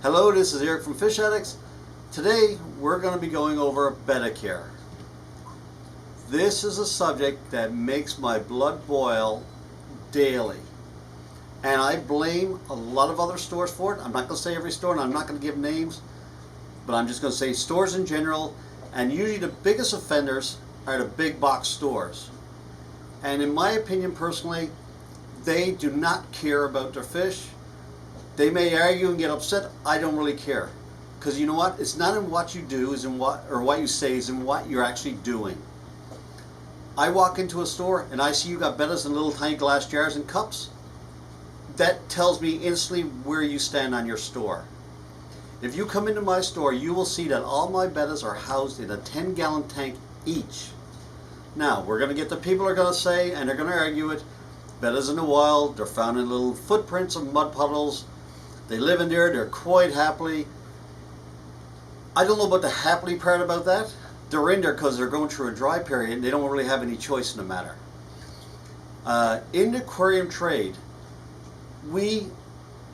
Hello, this is Eric from Fish Addicts. Today we're going to be going over Betta Care. This is a subject that makes my blood boil daily. And I blame a lot of other stores for it. I'm not going to say every store and I'm not going to give names, but I'm just going to say stores in general. And usually the biggest offenders are the big box stores. And in my opinion personally, they do not care about their fish. They may argue and get upset. I don't really care, because you know what? It's not in what you do, is in what you say, is in what you're actually doing. I walk into a store and I see you got Bettas in little tiny glass jars and cups. That tells me instantly where you stand on your store. If you come into my store, you will see that all my Bettas are housed in a 10-gallon tank each. Now, we're going to get the people are going to say, and they're going to argue it, Bettas in the wild, they're found in little footprints of mud puddles. They live in there, they're quite happily. I don't know about the happily part about that. They're in there because they're going through a dry period and they don't really have any choice in the matter. In the aquarium trade, we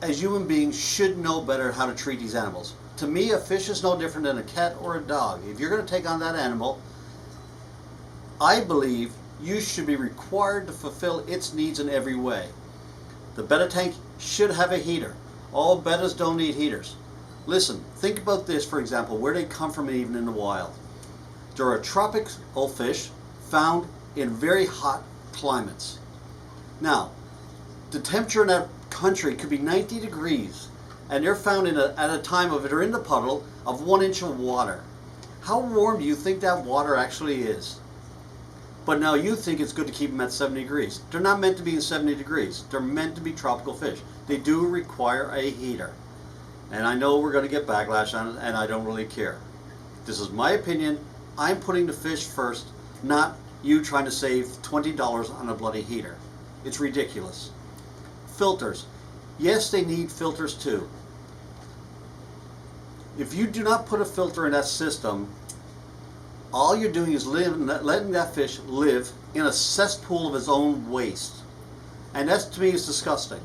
as human beings should know better how to treat these animals. To me, a fish is no different than a cat or a dog. If you're going to take on that animal, I believe you should be required to fulfill its needs in every way. The Betta tank should have a heater. All Bettas don't need heaters. Listen, think about this, for example, where they come from even in the wild. There are tropical fish found in very hot climates. Now, the temperature in that country could be 90 degrees, and they're found at a time of they're in the puddle of 1 inch of water. How warm do you think that water actually is? But now you think it's good to keep them at 70 degrees. They're not meant to be in 70 degrees. They're meant to be tropical fish. They do require a heater. And I know we're going to get backlash on it, and I don't really care. This is my opinion. I'm putting the fish first, not you trying to save $20 on a bloody heater. It's ridiculous. Filters. Yes, they need filters too. If you do not put a filter in that system, all you're doing is letting that fish live in a cesspool of his own waste. And that to me is disgusting.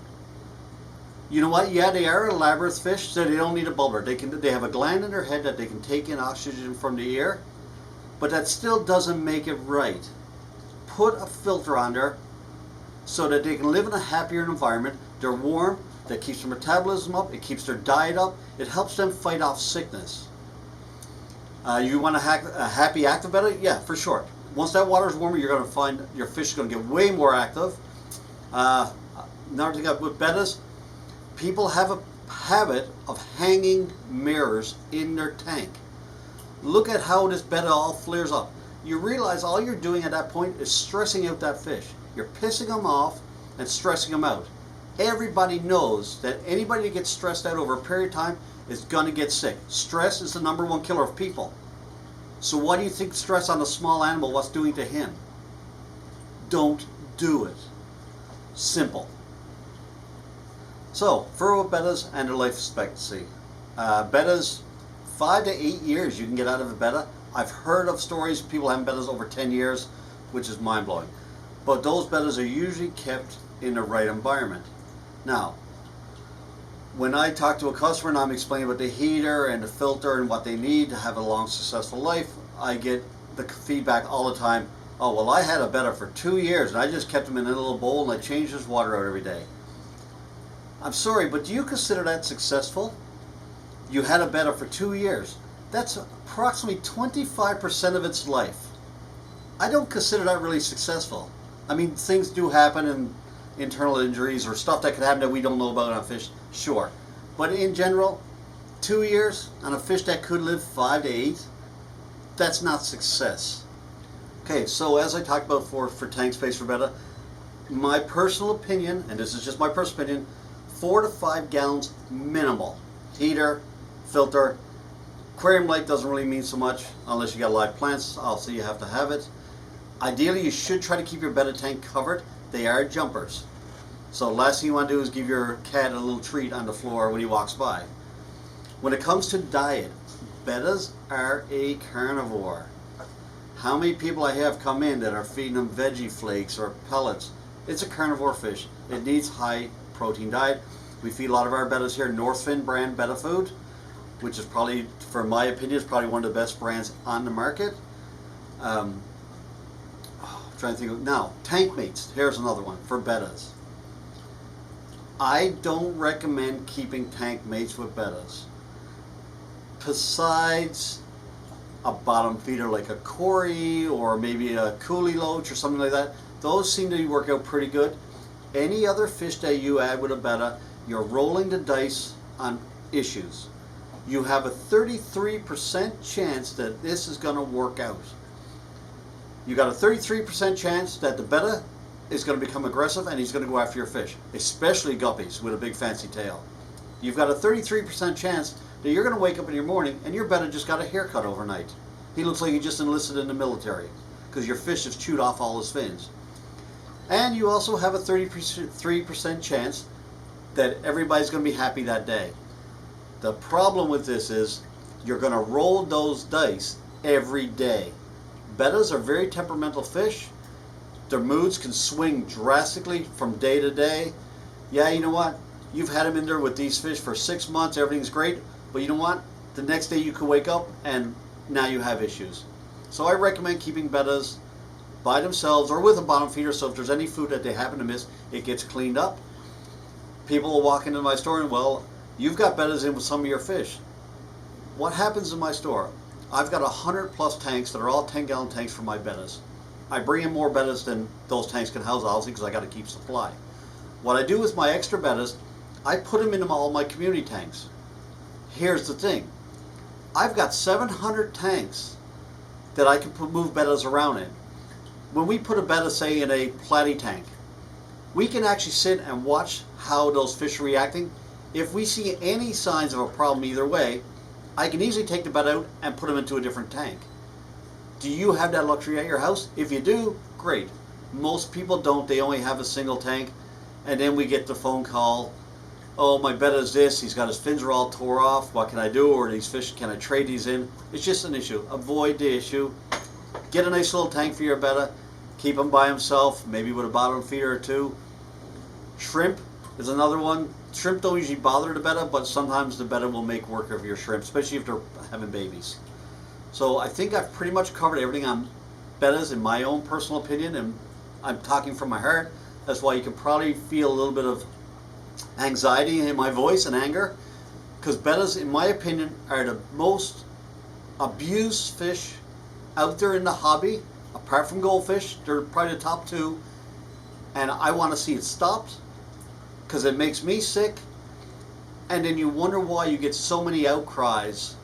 You know what? Yeah, they are a labyrinth fish, so they don't need a bubbler. They have a gland in their head that they can take in oxygen from the air, but that still doesn't make it right. Put a filter on there so that they can live in a happier environment. They're warm, that keeps their metabolism up, it keeps their diet up, it helps them fight off sickness. You want a happy, active Betta? Yeah, for sure. Once that water is warmer, you're going to find your fish is going to get way more active. Another thing with Bettas, people have a habit of hanging mirrors in their tank. Look at how this Betta all flares up. You realize all you're doing at that point is stressing out that fish. You're pissing them off and stressing them out. Everybody knows that anybody that gets stressed out over a period of time is going to get sick. Stress is the #1 killer of people. So what do you think stress on a small animal what's doing to him? Don't do it. Simple. So, for Bettas and their life expectancy. Bettas, 5 to 8 years you can get out of a Betta. I've heard of stories of people having Bettas over 10 years, which is mind-blowing. But those Bettas are usually kept in the right environment. Now, when I talk to a customer and I'm explaining about the heater and the filter and what they need to have a long, successful life, I get the feedback all the time, oh, well, I had a Betta for 2 years and I just kept him in a little bowl and I changed his water out every day. I'm sorry, but do you consider that successful? You had a Betta for 2 years. That's approximately 25% of its life. I don't consider that really successful. I mean, things do happen and internal injuries or stuff that could happen that we don't know about on fish, sure. But in general, 2 years on a fish that could live 5 to 8, that's not success. Okay, so as I talked about for tank space for Betta, my personal opinion, and this is just my personal opinion, 4 to 5 gallons minimal. Heater, filter, aquarium light doesn't really mean so much unless you got live plants, also you have to have it. Ideally, you should try to keep your Betta tank covered. They are jumpers. So last thing you want to do is give your cat a little treat on the floor when he walks by. When it comes to diet, Bettas are a carnivore. How many people I have come in that are feeding them veggie flakes or pellets? It's a carnivore fish. It needs high protein diet. We feed a lot of our bettas here Northfin brand Betta food, which is probably, for my opinion, is probably one of the best brands on the market. I'm trying to think of, now, tank mates. Here's another one for bettas. I don't recommend keeping tank mates with bettas. Besides a bottom feeder like a Cory or maybe a Coolie Loach or something like that, those seem to work out pretty good. Any other fish that you add with a betta, you're rolling the dice on issues. You have a 33% chance that this is going to work out. You got a 33% chance that the betta is going to become aggressive and he's going to go after your fish, especially guppies with a big fancy tail. You've got a 33% chance that you're going to wake up in your morning and your betta just got a haircut overnight. He looks like he just enlisted in the military because your fish has chewed off all his fins. And you also have a 33% chance that everybody's going to be happy that day. The problem with this is you're going to roll those dice every day. Bettas are very temperamental fish. Their moods can swing drastically from day to day. Yeah, you know what? You've had them in there with these fish for 6 months, everything's great, but you know what? The next day you could wake up and now you have issues. So I recommend keeping bettas by themselves or with a bottom feeder, so if there's any food that they happen to miss, it gets cleaned up. People will walk into my store and, well, you've got bettas in with some of your fish. What happens in my store? I've got 100 plus tanks that are all 10-gallon tanks for my bettas. I bring in more bettas than those tanks can house, obviously, because I got to keep supply. What I do with my extra bettas, I put them in all my community tanks. Here's the thing. I've got 700 tanks that I can move bettas around in. When we put a betta, say, in a platy tank, we can actually sit and watch how those fish are reacting. If we see any signs of a problem either way, I can easily take the betta out and put them into a different tank. Do you have that luxury at your house? If you do, great. Most people don't. They only have a single tank. And then we get the phone call, oh, my betta's this, he's got his fins are all tore off, what can I do? Or these fish, can I trade these in? It's just an issue. Avoid the issue. Get a nice little tank for your betta. Keep him by himself, maybe with a bottom feeder or two. Shrimp is another one. Shrimp don't usually bother the betta, but sometimes the betta will make work of your shrimp, especially if they're having babies. So I think I've pretty much covered everything on bettas in my own personal opinion, and I'm talking from my heart. That's why you can probably feel a little bit of anxiety in my voice and anger, because bettas, in my opinion, are the most abused fish out there in the hobby. Apart from goldfish, they're probably the top two, and I want to see it stopped because it makes me sick. And then you wonder why you get so many outcries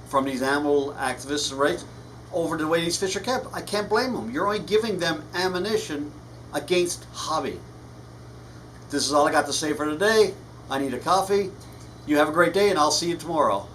from these animal activists, right, over the way these fish are kept. I can't blame them. You're only giving them ammunition against hobby. This is all I got to say for today. I need a coffee. You have a great day, and I'll see you tomorrow.